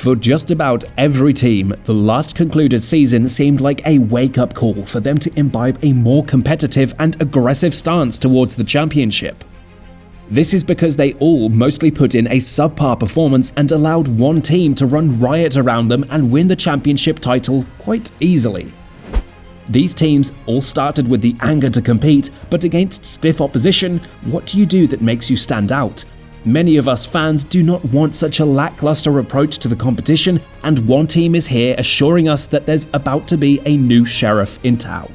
For just about every team, the last concluded season seemed like a wake-up call for them to imbibe a more competitive and aggressive stance towards the championship. This is because they all mostly put in a subpar performance and allowed one team to run riot around them and win the championship title quite easily. These teams all started with the anger to compete, but against stiff opposition, what do you do that makes you stand out? Many of us fans do not want such a lackluster approach to the competition, and one team is here assuring us that there's about to be a new sheriff in town.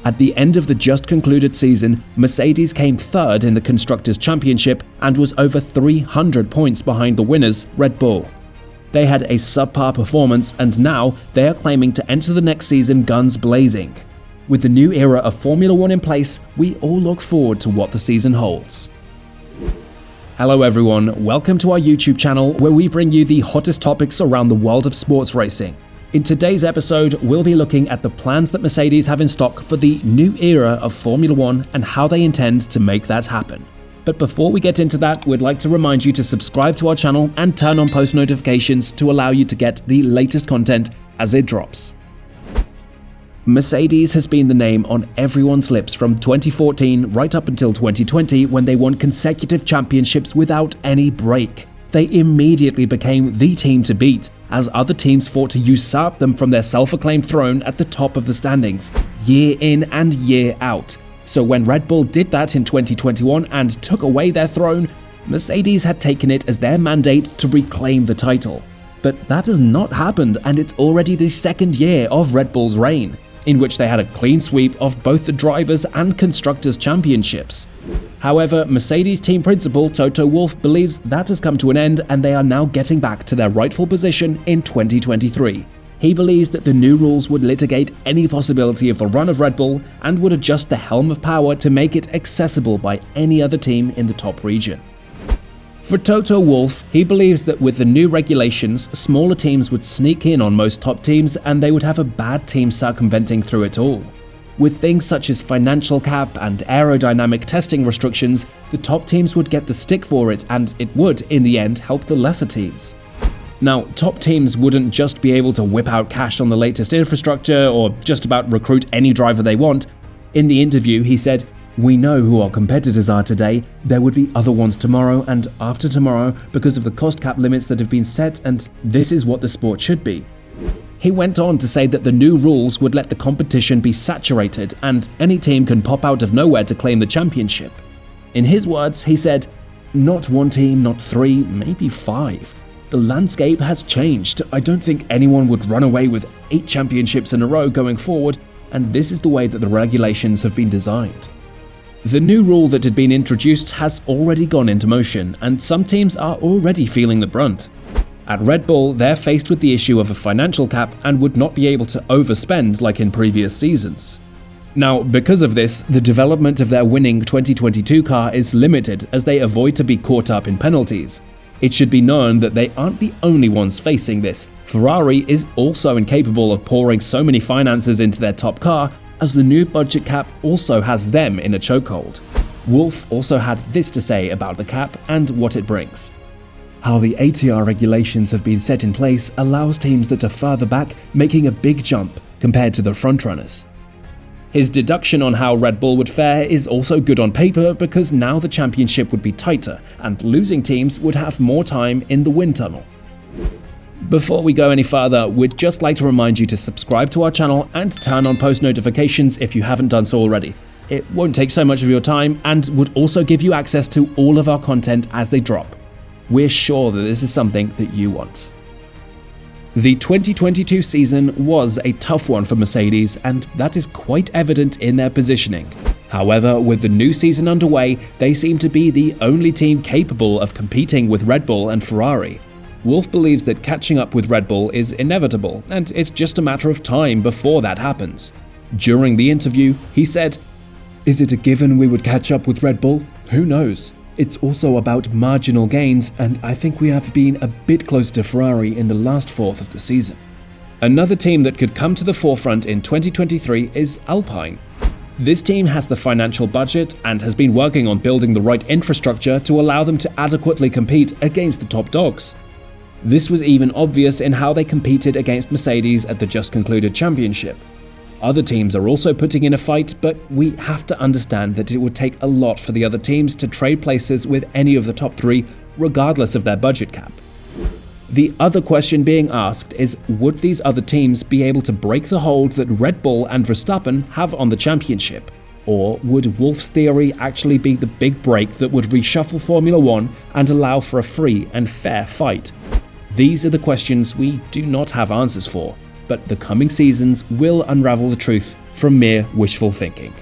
At the end of the just concluded season, Mercedes came third in the Constructors' Championship and was over 300 points behind the winners, Red Bull. They had a subpar performance, and now they are claiming to enter the next season guns blazing. With the new era of Formula One in place, we all look forward to what the season holds. Hello everyone, welcome to our YouTube channel where we bring you the hottest topics around the world of sports racing. In today's episode, we'll be looking at the plans that Mercedes have in stock for the new era of Formula One and how they intend to make that happen. But before we get into that, we'd like to remind you to subscribe to our channel and turn on post notifications to allow you to get the latest content as it drops. Mercedes has been the name on everyone's lips from 2014 right up until 2020 when they won consecutive championships without any break. They immediately became the team to beat, as other teams fought to usurp them from their self-acclaimed throne at the top of the standings, year in and year out. So when Red Bull did that in 2021 and took away their throne, Mercedes had taken it as their mandate to reclaim the title. But that has not happened, and it's already the second year of Red Bull's reign, in which they had a clean sweep of both the Drivers' and Constructors' Championships. However, Mercedes team principal Toto Wolff believes that has come to an end and they are now getting back to their rightful position in 2023. He believes that the new rules would litigate any possibility of the run of Red Bull and would adjust the helm of power to make it accessible by any other team in the top region. For Toto Wolff, he believes that with the new regulations, smaller teams would sneak in on most top teams and they would have a bad team circumventing through it all. With things such as financial cap and aerodynamic testing restrictions, the top teams would get the stick for it and it would, in the end, help the lesser teams. Now, top teams wouldn't just be able to whip out cash on the latest infrastructure or just about recruit any driver they want. In the interview, he said, "We know who our competitors are today. There would be other ones tomorrow and after tomorrow because of the cost cap limits that have been set, and this is what the sport should be." He went on to say that the new rules would let the competition be saturated and any team can pop out of nowhere to claim the championship. In his words, he said, "Not one team, not three, maybe five. The landscape has changed. I don't think anyone would run away with 8 championships in a row going forward, and this is the way that the regulations have been designed." The new rule that had been introduced has already gone into motion, and some teams are already feeling the brunt. At Red Bull, they're faced with the issue of a financial cap and would not be able to overspend like in previous seasons. Now, because of this, the development of their winning 2022 car is limited as they avoid to be caught up in penalties. It should be known that they aren't the only ones facing this. Ferrari is also incapable of pouring so many finances into their top car, as the new budget cap also has them in a chokehold. Wolff also had this to say about the cap and what it brings. "How the ATR regulations have been set in place allows teams that are further back making a big jump compared to the frontrunners." His deduction on how Red Bull would fare is also good on paper because now the championship would be tighter and losing teams would have more time in the wind tunnel. Before we go any further, we'd just like to remind you to subscribe to our channel and turn on post notifications if you haven't done so already. It won't take so much of your time and would also give you access to all of our content as they drop. We're sure that this is something that you want. The 2022 season was a tough one for Mercedes, and that is quite evident in their positioning. However, with the new season underway, they seem to be the only team capable of competing with Red Bull and Ferrari. Wolff believes that catching up with Red Bull is inevitable, and it's just a matter of time before that happens. During the interview, he said, "Is it a given we would catch up with Red Bull? Who knows? It's also about marginal gains, and I think we have been a bit close to Ferrari in the last fourth of the season." Another team that could come to the forefront in 2023 is Alpine. This team has the financial budget and has been working on building the right infrastructure to allow them to adequately compete against the top dogs. This was even obvious in how they competed against Mercedes at the just concluded championship. Other teams are also putting in a fight, but we have to understand that it would take a lot for the other teams to trade places with any of the top 3, regardless of their budget cap. The other question being asked is, would these other teams be able to break the hold that Red Bull and Verstappen have on the championship? Or would Wolff's theory actually be the big break that would reshuffle Formula One and allow for a free and fair fight? These are the questions we do not have answers for, but the coming seasons will unravel the truth from mere wishful thinking.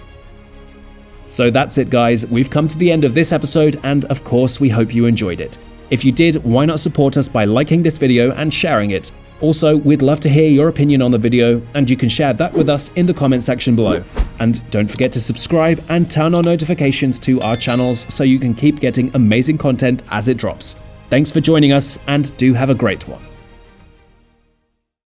So that's it, guys. We've come to the end of this episode, and of course we hope you enjoyed it. If you did, why not support us by liking this video and sharing it? Also, we'd love to hear your opinion on the video, and you can share that with us in the comment section below. And don't forget to subscribe and turn on notifications to our channels so you can keep getting amazing content as it drops. Thanks for joining us, and do have a great one.